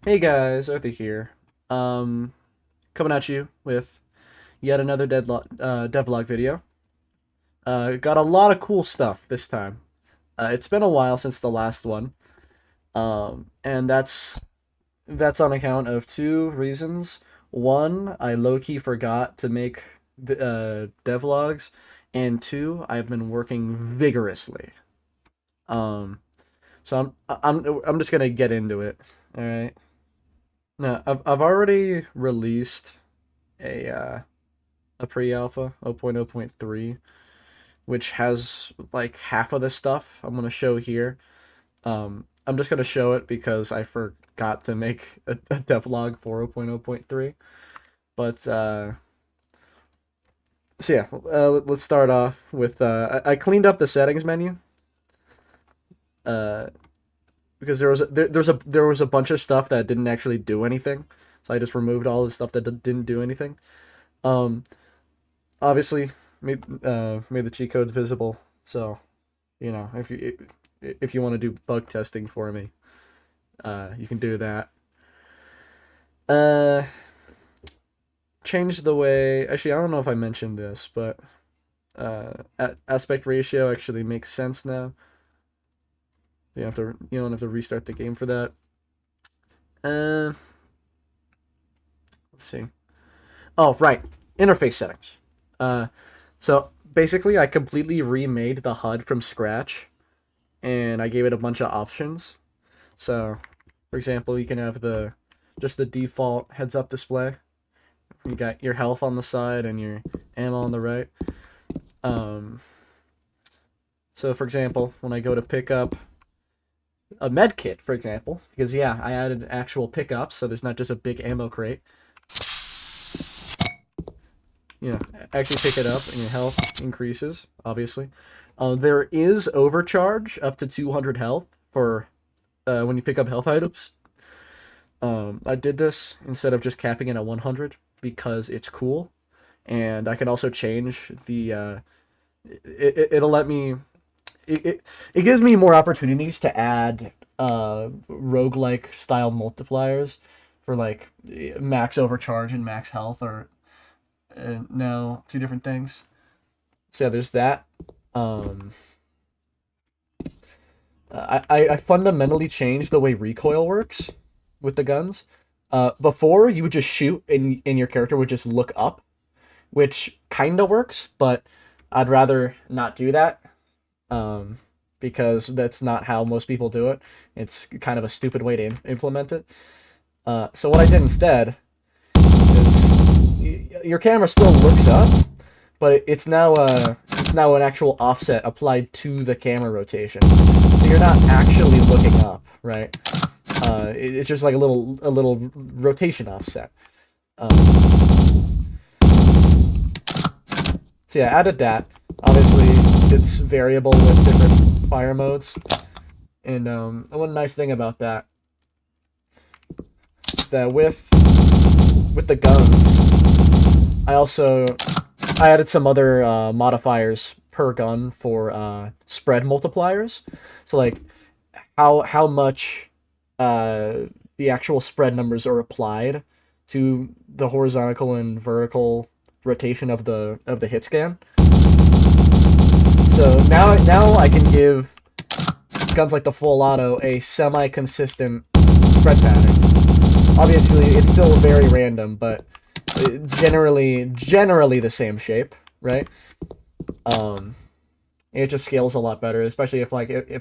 Hey guys, Arthur here. Coming at you with yet another devlog video. Got a lot of cool stuff this time. It's been a while since the last one, and that's on account of two reasons. One, I low key forgot to make devlogs, and two, I've been working vigorously. Um, so I'm just gonna get into it. All right. No, I've already released a uh, a pre-alpha 0.0.3, which has like half of the stuff I'm gonna show here. I'm just gonna show it because I forgot to make a devlog for 0.0.3. But so yeah, let's start off with I cleaned up the settings menu. Uh, because there was a bunch of stuff that didn't actually do anything, so I just removed all the stuff that didn't do anything. Um, Obviously made the cheat codes visible. So if you want to do bug testing for me, you can do that. Uh, Change the way. Actually, I don't know if I mentioned this, but aspect ratio actually makes sense now. You don't have to restart the game for that. Uh, let's see. Oh, right. Interface settings. So basically, I completely remade the HUD from scratch, and I gave it a bunch of options. So, for example, you can have just the default heads-up display. You got your health on the side and your ammo on the right. Um, so, for example, when I go to pick up a med kit, for example, because yeah, I added actual pickups, so there's not just a big ammo crate. Actually pick it up and your health increases, obviously. There is overcharge up to 200 health for when you pick up health items. I did this instead of just capping it at 100 because it's cool, and I can also change the. It'll let me. It gives me more opportunities to add roguelike style multipliers for like max overcharge and max health, or no, two different things. So yeah, there's that. Um, I fundamentally changed the way recoil works with the guns. Before you would just shoot and your character would just look up, which kind of works, but I'd rather not do that. Because that's not how most people do it. It's kind of a stupid way to implement it. So what I did instead is your camera still looks up, but it's now an actual offset applied to the camera rotation. So you're not actually looking up, right? It's just like a little rotation offset. So yeah, added that. Obviously, it's variable with different fire modes, and one nice thing about that is that with the guns, I added some other modifiers per gun for spread multipliers. So like how much the actual spread numbers are applied to the horizontal and vertical rotation of the hit scan. So now I can give guns like the full auto a semi-consistent spread pattern. Obviously, it's still very random, but generally the same shape, right? It just scales a lot better, especially if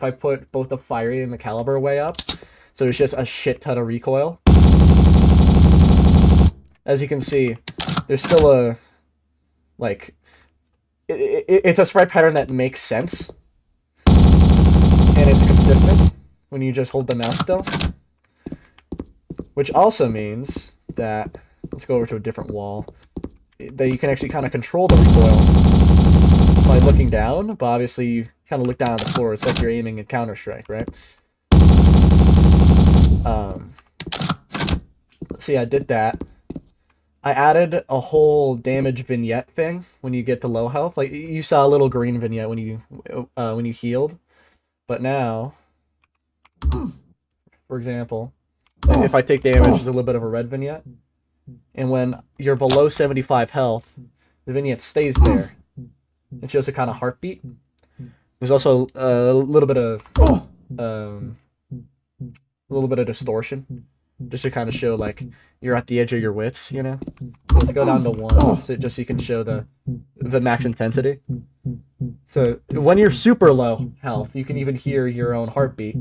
I put both the firing and the caliber way up, so it's just a shit ton of recoil. As you can see, there's still a like it's a spread pattern that makes sense, and it's consistent when you just hold the mouse still. Which also means that, let's go over to a different wall, that you can actually kind of control the recoil by looking down, but obviously you kind of look down on the floor. It's like you're aiming at Counter-Strike, right? See, I did that. I added a whole damage vignette thing when you get to low health. Like you saw a little green vignette when you healed, but now, for example, if I take damage, there's a little bit of a red vignette. And when you're below 75 health, the vignette stays there. It shows a kind of heartbeat. There's also a little bit of distortion, just to kind of show like you're at the edge of your wits, you know. Let's go down to 1, just so you can show the max intensity. So when you're super low health, you can even hear your own heartbeat,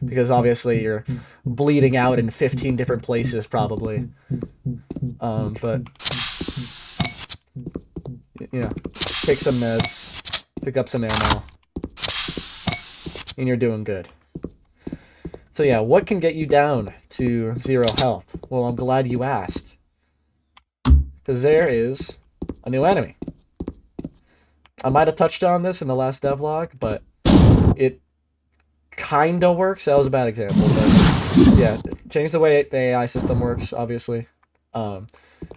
because obviously you're bleeding out in 15 different places probably. But you know, take some meds, pick up some ammo, and you're doing good. So yeah, what can get you down to 0 health? Well, I'm glad you asked, because there is a new enemy. I might have touched on this in the last devlog, but it kind of works. That was a bad example, but yeah, change the way the AI system works, obviously. So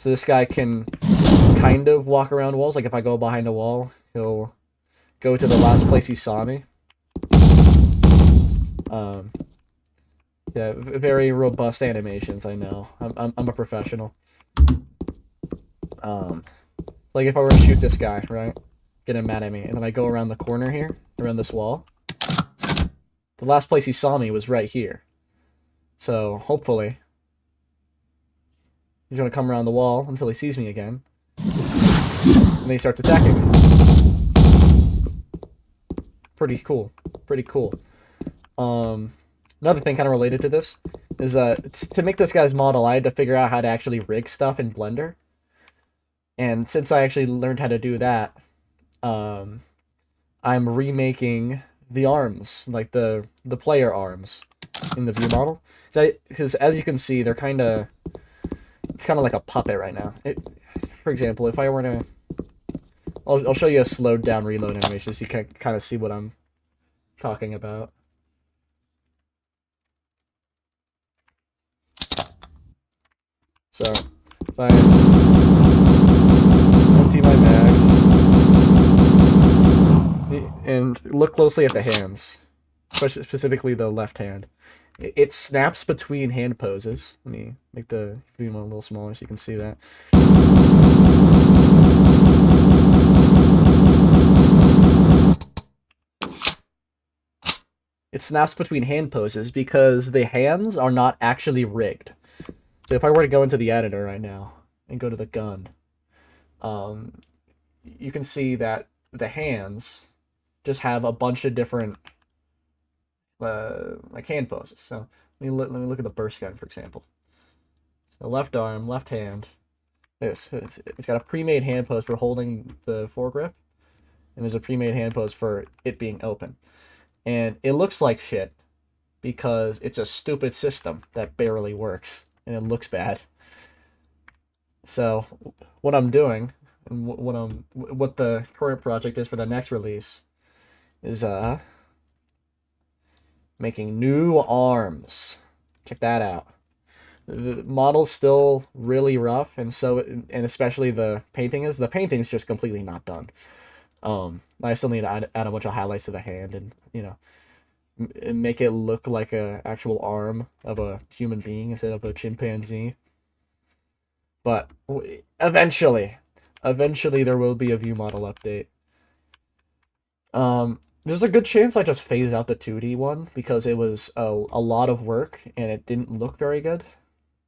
this guy can kind of walk around walls. Like if I go behind a wall, he'll go to the last place he saw me. Yeah, very robust animations. I know. I'm a professional. Like if I were to shoot this guy, right, get him mad at me, and then I go around the corner here, around this wall. The last place he saw me was right here. So hopefully he's gonna come around the wall until he sees me again, and then he starts attacking me. Pretty cool. Pretty cool. Another thing kind of related to this is to make this guy's model, I had to figure out how to actually rig stuff in Blender. And since I actually learned how to do that, I'm remaking the arms, like the player arms in the view model. Because as you can see, they're it's kind of like a puppet right now. For example, if I were to, I'll show you a slowed down reload animation so you can kind of see what I'm talking about. So, if I empty my mag, and look closely at the hands, specifically the left hand. It snaps between hand poses. Let me make the view a little smaller so you can see that. It snaps between hand poses because the hands are not actually rigged. So if I were to go into the editor right now and go to the gun, you can see that the hands just have a bunch of different like hand poses. So let me look at the burst gun, for example. The left arm, left hand. It's got a pre-made hand pose for holding the foregrip, and there's a pre-made hand pose for it being open. And it looks like shit because it's a stupid system that barely works. And it looks bad. So what I'm doing, and what the current project is for the next release, is making new arms. Check that out. The model's still really rough, and especially the painting is. The painting's just completely not done. I still need to add a bunch of highlights to the hand, and you know, make it look like a actual arm of a human being instead of a chimpanzee. But eventually there will be a view model update. There's a good chance I just phase out the 2D one because it was a lot of work and it didn't look very good.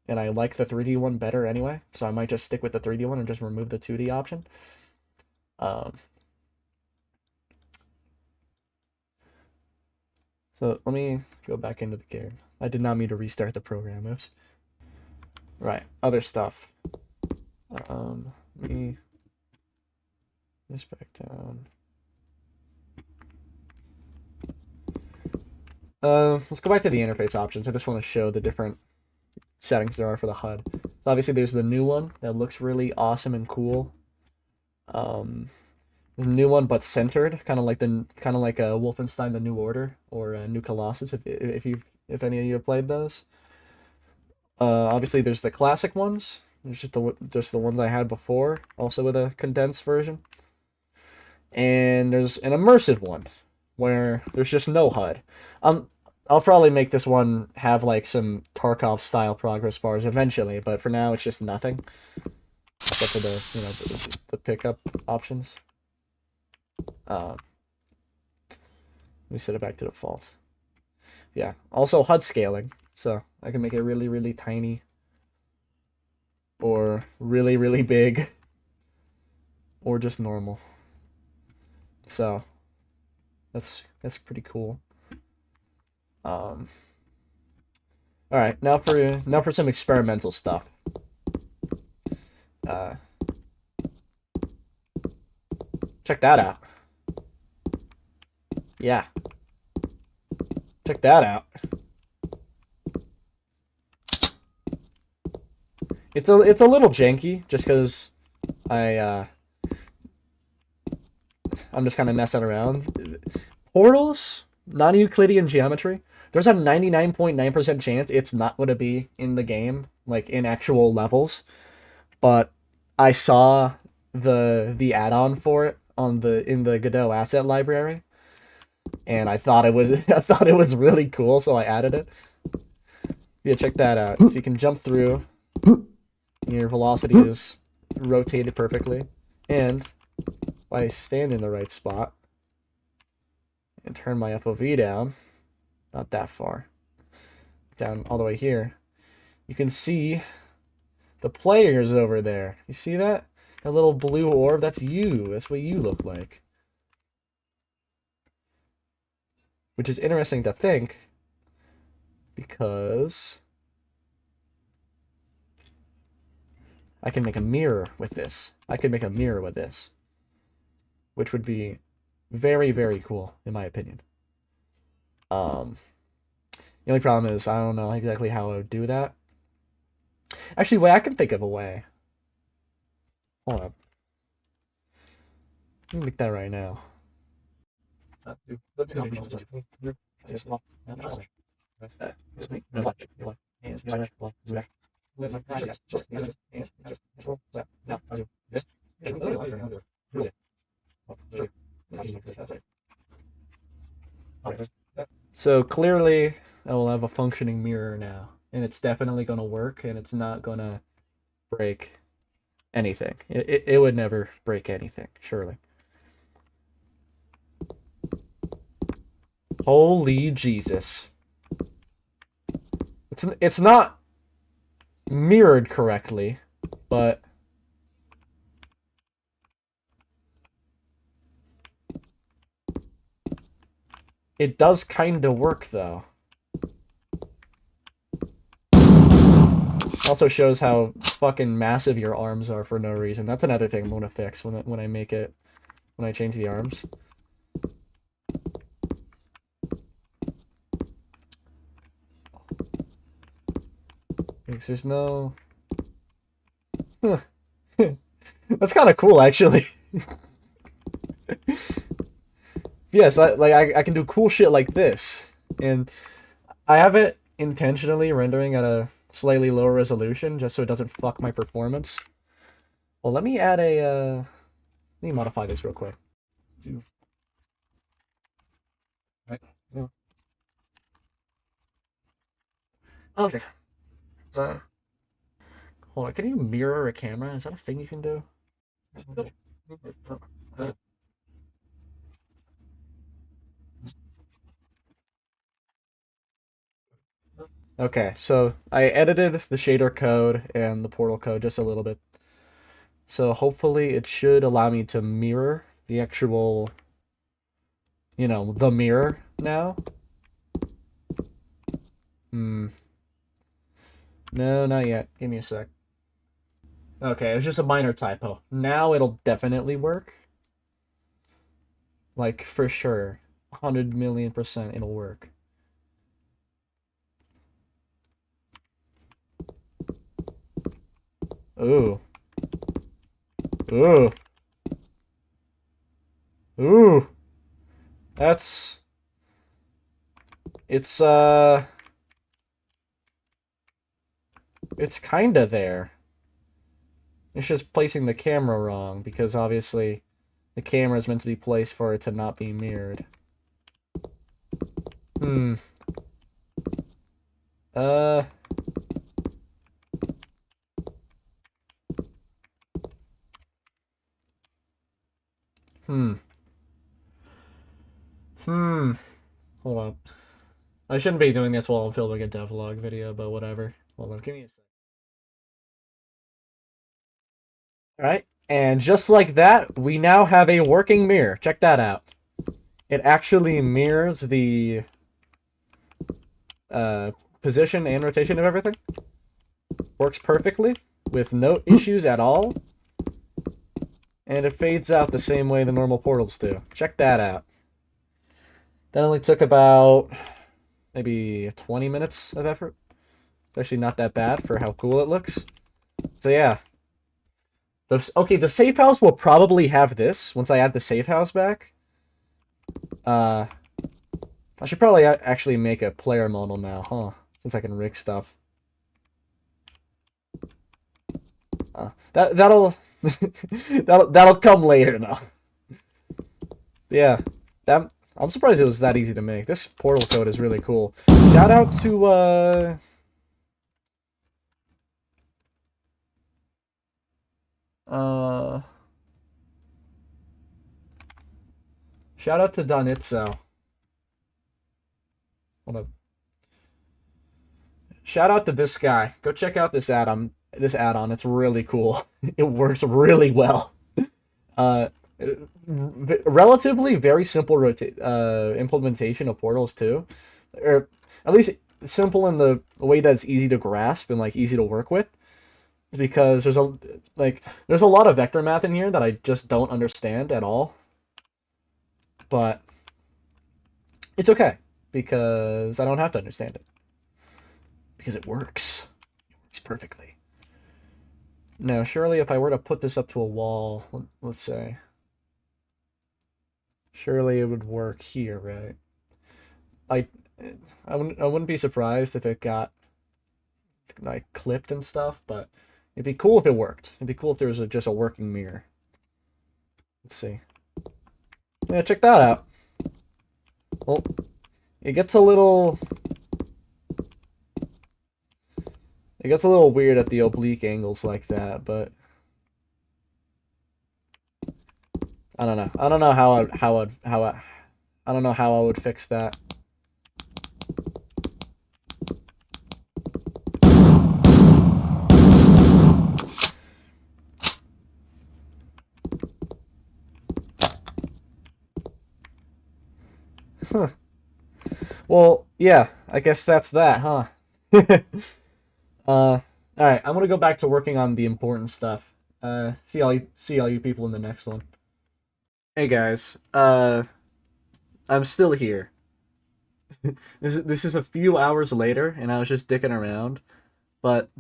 And I like the 3D one better anyway, so I might just stick with the 3D one and just remove the 2D option. So let me go back into the game. I did not mean to restart the program. Oops. Right, other stuff. Let me this back down. Let's go back to the interface options. I just want to show the different settings there are for the HUD. So obviously there's the new one that looks really awesome and cool. There's a new one but centered, kind of like a Wolfenstein: The New Order or New Colossus. If any of you have played those. Obviously there's the classic ones. There's just the ones I had before, also with a condensed version. And there's an immersive one where there's just no HUD. I'll probably make this one have like some Tarkov style progress bars eventually, but for now it's just nothing except for the the pickup options. Let me set it back to default. Yeah. Also HUD scaling, so I can make it really really tiny or really really big or just normal. So that's pretty cool. All right, now for some experimental stuff. Uh, check that out. Yeah, check that out. It's a little janky just because I'm just kind of messing around. Portals, non-Euclidean geometry. There's a 99.9% chance it's not going to be in the game, like in actual levels. But I saw the add-on for it on in the Godot asset library, and I thought it was I thought it was really cool, so I added it. Yeah, check that out. So you can jump through. Your velocity is rotated perfectly, and if I stand in the right spot and turn my FOV down, not that far, down all the way here, you can see the players over there. You see that? That little blue orb? That's you. That's what you look like. Which is interesting to think, because I can make a mirror with this. I could make a mirror with this, which would be very, very cool, in my opinion. The only problem is I don't know exactly how I would do that. Actually, wait, I can think of a way. Hold up. Let me make that right now. So clearly, I will have a functioning mirror now, and it's definitely going to work, and it's not going to break anything. It would never break anything, surely. Holy Jesus. It's not mirrored correctly, but it does kind of work though. Also shows how fucking massive your arms are for no reason. That's another thing I'm gonna fix when I make it, when I change the arms. Because there's no. That's kind of cool, actually. Yes, I can do cool shit like this, and I have it intentionally rendering at a slightly lower resolution just so it doesn't fuck my performance. Well, let me add a. Let me modify this real quick. Right. Yeah. Okay. So, hold on. Can you mirror a camera? Is that a thing you can do? Okay, so I edited the shader code and the portal code just a little bit. So hopefully it should allow me to mirror the actual, the mirror now. No, not yet. Give me a sec. Okay, it was just a minor typo. Now it'll definitely work. Like, for sure. 100,000,000% it'll work. Ooh. Ooh. Ooh. That's... It's kinda there. It's just placing the camera wrong, because obviously the camera is meant to be placed for it to not be mirrored. Uh. Hmm. Hmm. Hold on. I shouldn't be doing this while I'm filming a devlog video, but whatever. Hold on, give me a sec. Alright, and just like that, we now have a working mirror. Check that out. It actually mirrors the uh, position and rotation of everything. Works perfectly, with no issues at all. And it fades out the same way the normal portals do. Check that out. That only took about maybe 20 minutes of effort. Actually not that bad for how cool it looks. So yeah. Okay, the safe house will probably have this once I add the safe house back. I should probably actually make a player model now, huh? Since I can rig stuff. That'll that'll come later though. Yeah, that I'm surprised it was that easy to make. This portal code is really cool. Shout out to shout out to Donitzo. Hold up. Shout out to this guy. Go check out this add-on. It's really cool. It works really well. Uh, Relatively very simple implementation of portals too, or at least simple in the way that it's easy to grasp and like easy to work with. Because there's a lot of vector math in here that I just don't understand at all. But it's okay because I don't have to understand it. Because it works. It works perfectly. Now, surely if I were to put this up to a wall, let's say, surely it would work here, right? I wouldn't be surprised if it got like clipped and stuff, but it'd be cool if it worked. It'd be cool if there was just a working mirror. Let's see. Yeah, check that out. Well, it gets a little weird at the oblique angles like that, but I don't know. I don't know how I don't know how I would fix that. Huh. Well, yeah, I guess that's that, huh? Alright, I'm gonna go back to working on the important stuff. See all you people in the next one. Hey guys, I'm still here. This is a few hours later, and I was just dicking around. But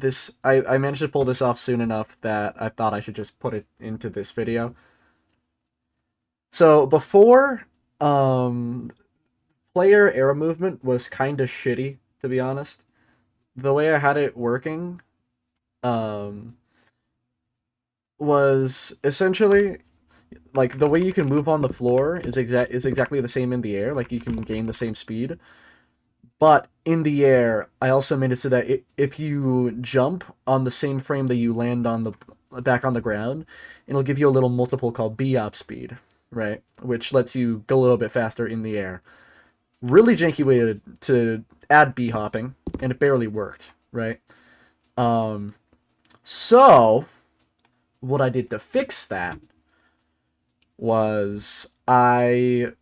I managed to pull this off soon enough that I thought I should just put it into this video. So before, player air movement was kind of shitty, to be honest. The way I had it working, um, was essentially like the way you can move on the floor is exactly the same in the air. Like you can gain the same speed, but in the air, I also made it so that if you jump on the same frame that you land on the back on the ground, it'll give you a little multiple called B-op speed, right? Which lets you go a little bit faster in the air. Really janky way to add B-hopping, and it barely worked, right? So what I did to fix that was I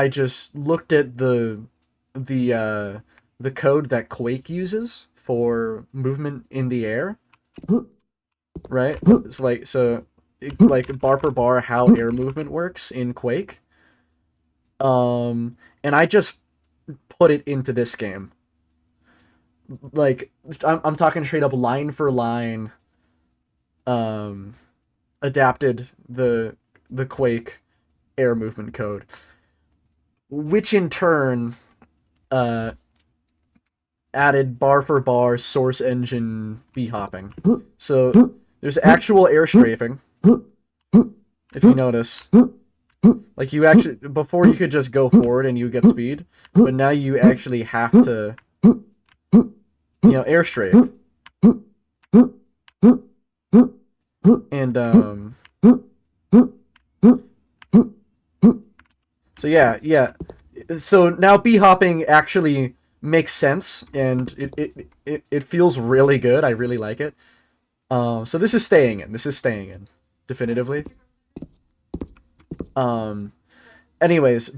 just looked at the code that Quake uses for movement in the air, right? It's like bar for bar how air movement works in Quake. And I just put it into this game. Like I'm talking straight up line for line. Adapted the Quake air movement code, which in turn added bar for bar source engine b-hopping. So there's actual air strafing, if you notice. Like you actually, before you could just go forward and you get speed, but now you actually have to air strafe. And so yeah. So now bee hopping actually makes sense, and it feels really good. I really like it. So this is staying in. This is staying in, definitively. Um, anyways,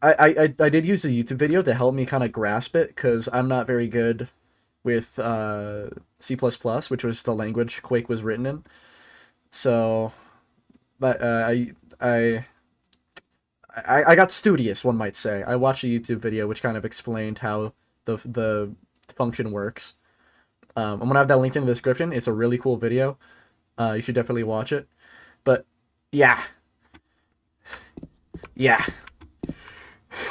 I did use a YouTube video to help me kind of grasp it because I'm not very good with C++, which was the language Quake was written in. So, but I got studious, one might say. I watched a YouTube video which kind of explained how the function works. I'm gonna have that linked in the description. It's a really cool video. You should definitely watch it. But yeah, yeah.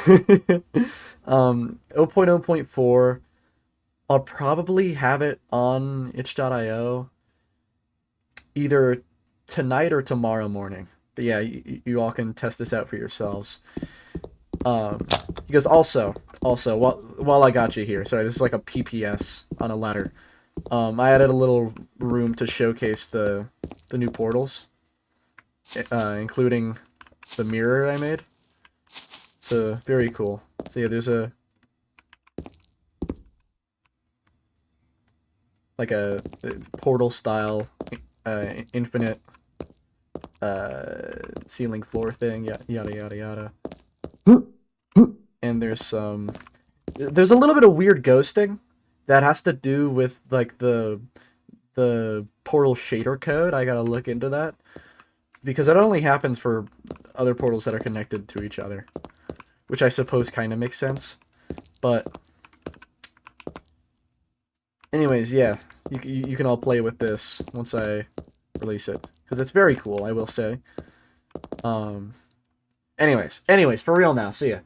0.0.4. I'll probably have it on itch.io either tonight or tomorrow morning. But yeah, you all can test this out for yourselves. Because also, while I got you here, sorry, this is like a PPS on a ladder. I added a little room to showcase the new portals, including the mirror I made. So very cool. So yeah, there's a portal style, infinite ceiling floor thing. Yada yada yada. And there's a little bit of weird ghosting that has to do with like the portal shader code. I gotta look into that because it only happens for other portals that are connected to each other, which I suppose kind of makes sense. But anyways, yeah, you can all play with this once I release it because it's very cool, I will say. Anyways, for real now. See ya.